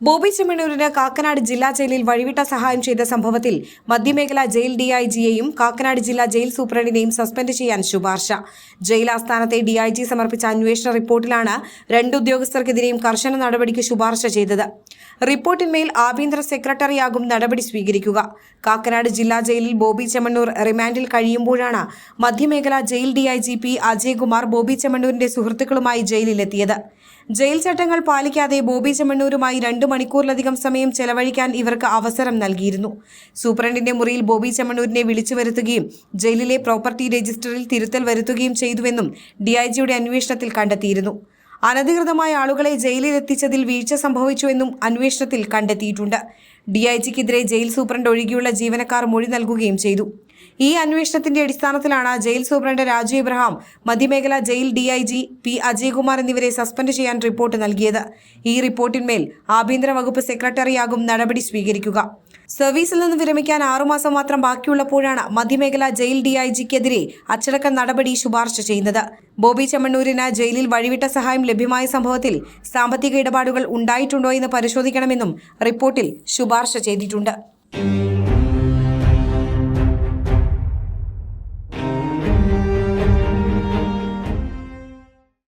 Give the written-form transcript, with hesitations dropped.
ബോബി ചെമ്മണ്ണൂരിന് കാക്കനാട് ജില്ലാ ജയിലിൽ വഴിവിട്ട സഹായം ചെയ്ത സംഭവത്തിൽ മധ്യമേഖലാ ജയിൽ ഡിഐജിയെയും കാക്കനാട് ജില്ലാ ജയിൽ സൂപ്രണ്ടിനെയും സസ്പെൻഡ് ചെയ്യാൻ ശുപാർശ. ജയിൽ ആസ്ഥാനത്തെ ഡിഐജി സമർപ്പിച്ച അന്വേഷണ റിപ്പോർട്ടിലാണ് 2 ഉദ്യോഗസ്ഥർക്കെതിരെയും കർശന നടപടിക്ക് ശുപാർശ ചെയ്തത്. റിപ്പോർട്ടിന്മേൽ ആഭ്യന്തര സെക്രട്ടറിയാകും നടപടി സ്വീകരിക്കുക. കാക്കനാട് ജില്ലാ ജയിലിൽ ബോബി ചെമ്മണ്ണൂർ റിമാൻഡിൽ കഴിയുമ്പോഴാണ് മധ്യമേഖലാ jail DIG P Ajaykumar Boby ചെമ്മണ്ണൂരിന്റെ സുഹൃത്തുക്കളുമായി ജയിലിലെത്തിയത്. ജയിൽ ചട്ടങ്ങൾ പാലിക്കാതെ ബോബി ചെമ്മണ്ണൂരുമായി 2 മണിക്കൂറിലധികം സമയം ചെലവഴിക്കാൻ ഇവർക്ക് അവസരം നൽകിയിരുന്നു. സൂപ്രണ്ടിന്റെ മുറിയിൽ ബോബി ചെമ്മണ്ണൂരിനെ വിളിച്ചു വരുത്തുകയും ജയിലിലെ പ്രോപ്പർട്ടി രജിസ്റ്ററിൽ തിരുത്തൽ വരുത്തുകയും ചെയ്തുവെന്നും ഡിഐജിയുടെ അന്വേഷണത്തിൽ കണ്ടെത്തിയിരുന്നു. അനധികൃതമായ ആളുകളെ ജയിലിലെത്തിച്ചതിൽ വീഴ്ച സംഭവിച്ചുവെന്നും അന്വേഷണത്തിൽ കണ്ടെത്തിയിട്ടുണ്ട്. ഡിഐജിക്കെതിരെ ജയിൽ സൂപ്രണ്ട് ഒഴികെയുള്ള ജീവനക്കാർ മൊഴി നൽകുകയും ചെയ്തു. ഈ അന്വേഷണത്തിന്റെ അടിസ്ഥാനത്തിലാണ് ജയിൽ സൂപ്രണ്ട് രാജു ഇബ്രഹാം, മധ്യമേഖലാ ജയിൽ ഡിഐജി പി അജയ്കുമാർ എന്നിവരെ സസ്പെൻഡ് ചെയ്യാൻ റിപ്പോർട്ട് നൽകിയത്. ഈ റിപ്പോർട്ടിന്മേൽ ആഭ്യന്തര വകുപ്പ് സെക്രട്ടറിയാകും നടപടി സ്വീകരിക്കുക. സർവീസിൽ നിന്ന് വിരമിക്കാൻ 6 മാസം മാത്രം ബാക്കിയുള്ളപ്പോഴാണ് മധ്യമേഖലാ ജയിൽ ഡിഐജിക്കെതിരെ അച്ചടക്ക നടപടി ശുപാർശ ചെയ്യുന്നത്. ബോബി ചെമ്മണ്ണൂരിന് ജയിലിൽ വഴിവിട്ട സഹായം ലഭ്യമായ സംഭവത്തിൽ സാമ്പത്തിക ഇടപാടുകൾ ഉണ്ടായിട്ടുണ്ടോ എന്ന് പരിശോധിക്കണമെന്നും റിപ്പോർട്ടിൽ ശുപാർശ ചെയ്തിട്ടുണ്ട്.